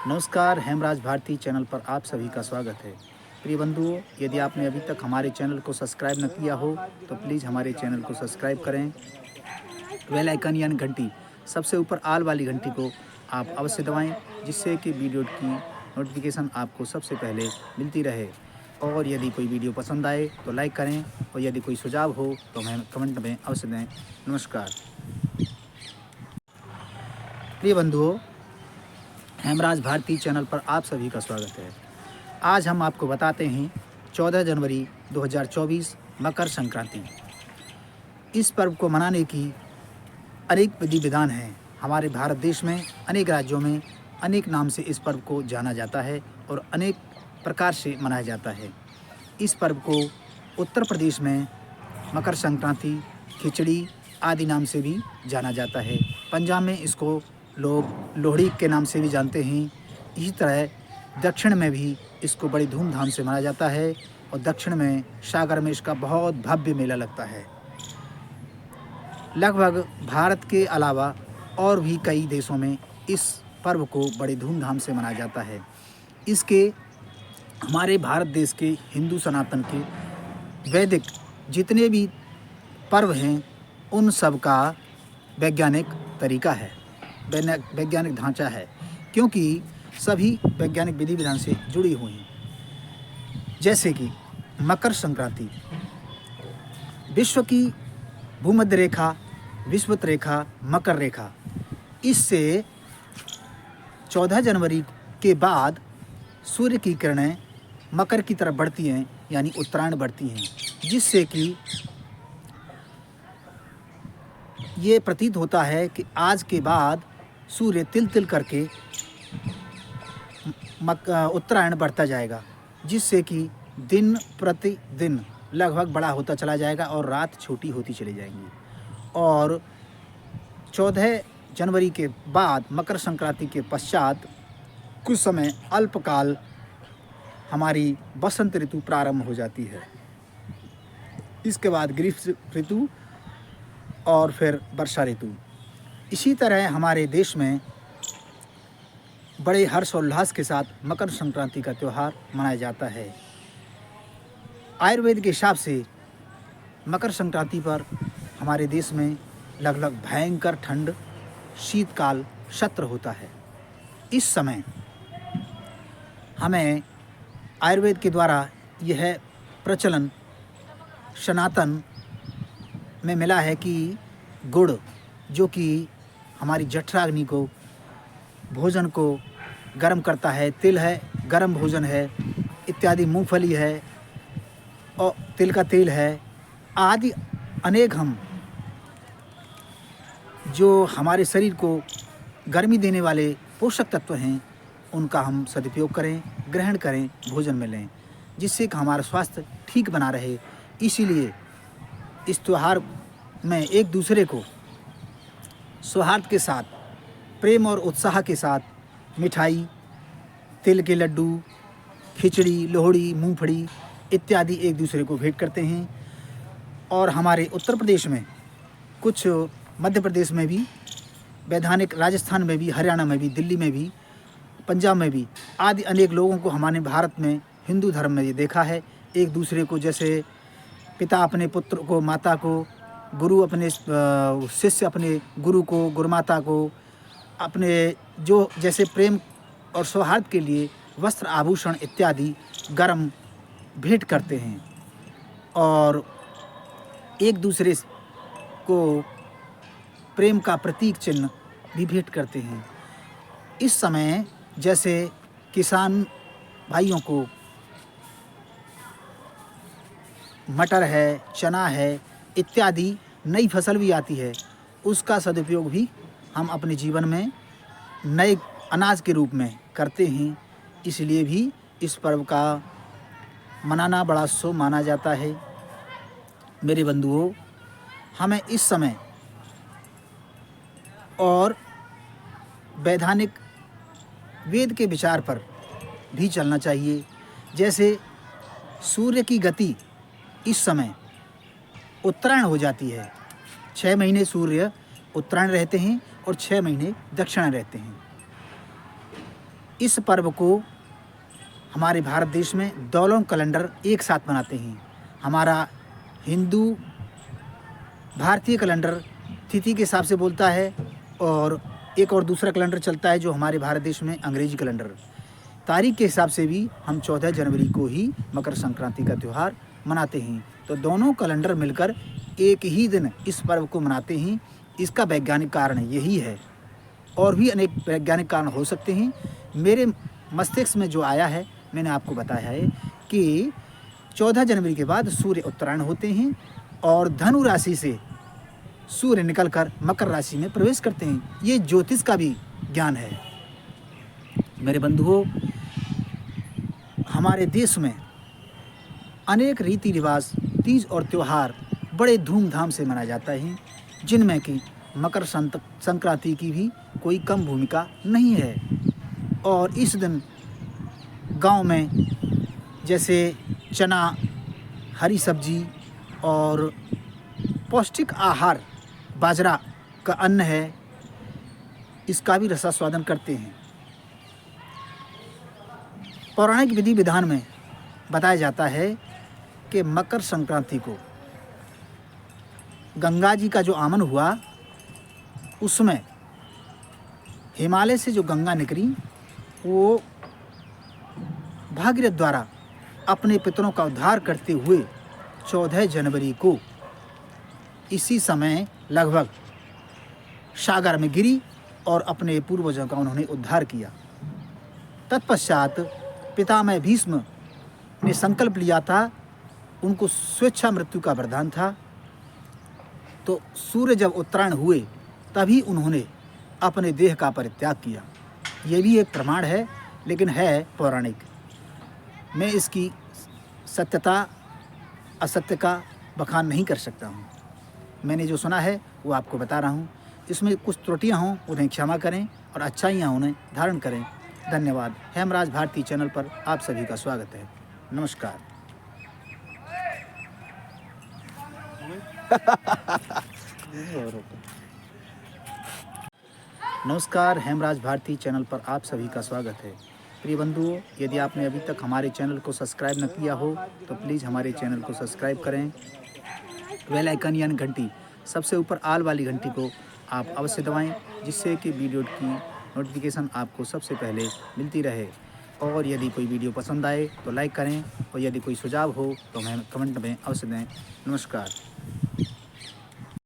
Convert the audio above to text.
नमस्कार, हेमराज भारती चैनल पर आप सभी का स्वागत है। प्रिय बंधुओं, यदि आपने अभी तक हमारे चैनल को सब्सक्राइब न किया हो तो प्लीज़ हमारे चैनल को सब्सक्राइब करें। बेल आइकन यानी घंटी, सबसे ऊपर आल वाली घंटी को आप अवश्य दबाएं, जिससे कि वीडियो की नोटिफिकेशन आपको सबसे पहले मिलती रहे। और यदि कोई वीडियो पसंद आए तो लाइक करें, और यदि कोई सुझाव हो तो हमें कमेंट में अवश्य दें। नमस्कार। प्रिय बंधुओं, हेमराज भारती चैनल पर आप सभी का स्वागत है। आज हम आपको बताते हैं 14 जनवरी 2024 मकर संक्रांति। इस पर्व को मनाने की अनेक विधि विधान हैं। हमारे भारत देश में अनेक राज्यों में अनेक नाम से इस पर्व को जाना जाता है और अनेक प्रकार से मनाया जाता है। इस पर्व को उत्तर प्रदेश में मकर संक्रांति, खिचड़ी आदि नाम से भी जाना जाता है। पंजाब में इसको लोग लोहड़ी के नाम से भी जानते हैं। इसी तरह दक्षिण में भी इसको बड़ी धूमधाम से मनाया जाता है, और दक्षिण में सागर में इसका बहुत भव्य मेला लगता है। लगभग भारत के अलावा और भी कई देशों में इस पर्व को बड़े धूमधाम से मनाया जाता है। इसके हमारे भारत देश के हिंदू सनातन के वैदिक जितने भी पर्व हैं, उन सब का वैज्ञानिक तरीका है, वैज्ञानिक ढांचा है, क्योंकि सभी वैज्ञानिक विधि विधान से जुड़ी हुई हैं। जैसे कि मकर संक्रांति विश्व की भूमध्य रेखा, विषुवत रेखा, मकर रेखा, इससे 14 जनवरी के बाद सूर्य की किरणें मकर की तरफ बढ़ती हैं, यानी उत्तरायण बढ़ती हैं, जिससे कि ये प्रतीत होता है कि आज के बाद सूर्य तिल तिल करके उत्तरायण बढ़ता जाएगा, जिससे कि दिन प्रतिदिन लगभग बड़ा होता चला जाएगा और रात छोटी होती चली जाएंगी। और 14 जनवरी के बाद मकर संक्रांति के पश्चात कुछ समय अल्पकाल हमारी बसंत ऋतु प्रारंभ हो जाती है। इसके बाद ग्रीष्म ऋतु और फिर वर्षा ऋतु। इसी तरह हमारे देश में बड़े हर्षोल्लास के साथ मकर संक्रांति का त्यौहार मनाया जाता है। आयुर्वेद के हिसाब से मकर संक्रांति पर हमारे देश में लगभग भयंकर ठंड, शीतकाल सत्र होता है। इस समय हमें आयुर्वेद के द्वारा यह प्रचलन सनातन में मिला है कि गुड़, जो कि हमारी जठराग्नि को, भोजन को गर्म करता है, तिल है गर्म भोजन है इत्यादि, मूंगफली है और तिल का तेल है आदि अनेक हम जो हमारे शरीर को गर्मी देने वाले पोषक तत्व हैं, उनका हम सदुपयोग करें, ग्रहण करें, भोजन में लें, जिससे कि हमारा स्वास्थ्य ठीक बना रहे। इसीलिए इस त्यौहार में एक दूसरे को सौहार्द के साथ, प्रेम और उत्साह के साथ मिठाई, तिल के लड्डू, खिचड़ी, लोहड़ी, मूंगफली इत्यादि एक दूसरे को भेंट करते हैं। और हमारे उत्तर प्रदेश में, कुछ मध्य प्रदेश में भी, वैधानिक राजस्थान में भी, हरियाणा में भी, दिल्ली में भी, पंजाब में भी आदि अनेक लोगों को हमारे भारत में हिंदू धर्म में ये देखा है, एक दूसरे को, जैसे पिता अपने पुत्र को, माता को, गुरु अपने शिष्य अपने गुरु को, गुरुमाता को, अपने जो जैसे प्रेम और सौहार्द के लिए वस्त्र, आभूषण इत्यादि गर्म भेंट करते हैं, और एक दूसरे को प्रेम का प्रतीक चिन्ह भी भेंट करते हैं। इस समय जैसे किसान भाइयों को मटर है, चना है इत्यादि नई फसल भी आती है, उसका सदुपयोग भी हम अपने जीवन में नए अनाज के रूप में करते हैं। इसलिए भी इस पर्व का मनाना बड़ा शुभ माना जाता है। मेरे बंधुओं, हमें इस समय और वैधानिक वेद के विचार पर भी चलना चाहिए। जैसे सूर्य की गति इस समय उत्तरायण हो जाती है। 6 महीने सूर्य उत्तरायण रहते हैं और 6 महीने दक्षिणायन रहते हैं। इस पर्व को हमारे भारत देश में दोनों कैलेंडर एक साथ मनाते हैं। हमारा हिंदू भारतीय कैलेंडर तिथि के हिसाब से बोलता है और एक और दूसरा कैलेंडर चलता है जो हमारे भारत देश में अंग्रेजी कैलेंडर। तारीख के हिसाब से भी हम 14 जनवरी को ही मकर संक्रांति का त्यौहार मनाते हैं। तो दोनों कैलेंडर मिलकर एक ही दिन इस पर्व को मनाते हैं। इसका वैज्ञानिक कारण यही है, और भी अनेक वैज्ञानिक कारण हो सकते हैं। मेरे मस्तिष्क में जो आया है मैंने आपको बताया है कि 14 जनवरी के बाद सूर्य उत्तरायण होते हैं और धनु राशि से सूर्य निकलकर मकर राशि में प्रवेश करते हैं। ये ज्योतिष का भी ज्ञान है। मेरे बंधुओं, हमारे देश में अनेक रीति रिवाज, तीज और त्यौहार बड़े धूमधाम से मनाया जाता है, जिनमें कि मकर संक्रांति की भी कोई कम भूमिका नहीं है। और इस दिन गांव में जैसे चना, हरी सब्जी और पौष्टिक आहार, बाजरा का अन्न है, इसका भी रसास्वादन करते हैं। पौराणिक विधि विधान में बताया जाता है कि मकर संक्रांति को गंगा जी का जो आगमन हुआ, उसमें हिमालय से जो गंगा निकली वो भागीरथ द्वारा अपने पितरों का उद्धार करते हुए 14 जनवरी को इसी समय लगभग सागर में गिरी और अपने पूर्वजों का उन्होंने उद्धार किया। तत्पश्चात पितामह भीष्म ने संकल्प लिया था, उनको स्वेच्छा मृत्यु का वरदान था। तो सूर्य जब उत्तरायण हुए तभी उन्होंने अपने देह का परित्याग किया। ये भी एक प्रमाण है, लेकिन है पौराणिक। मैं इसकी सत्यता असत्य का बखान नहीं कर सकता हूँ। मैंने जो सुना है वो आपको बता रहा हूँ। इसमें कुछ त्रुटियाँ हों उन्हें क्षमा करें और अच्छाइयाँ उन्हें धारण करें। धन्यवाद। हेमराज भारती चैनल पर आप सभी का स्वागत है। नमस्कार। नमस्कार, हेमराज भारती चैनल पर आप सभी का स्वागत है। प्रिय बंधुओं, यदि आपने अभी तक हमारे चैनल को सब्सक्राइब न किया हो तो प्लीज़ हमारे चैनल को सब्सक्राइब करें। बेल आइकन यानी घंटी, सबसे ऊपर आल वाली घंटी को आप अवश्य दबाएं, जिससे कि वीडियो की नोटिफिकेशन आपको सबसे पहले मिलती रहे। और यदि कोई वीडियो पसंद आए तो लाइक करें, और यदि कोई सुझाव हो तो हमें कमेंट में अवश्य दें। नमस्कार।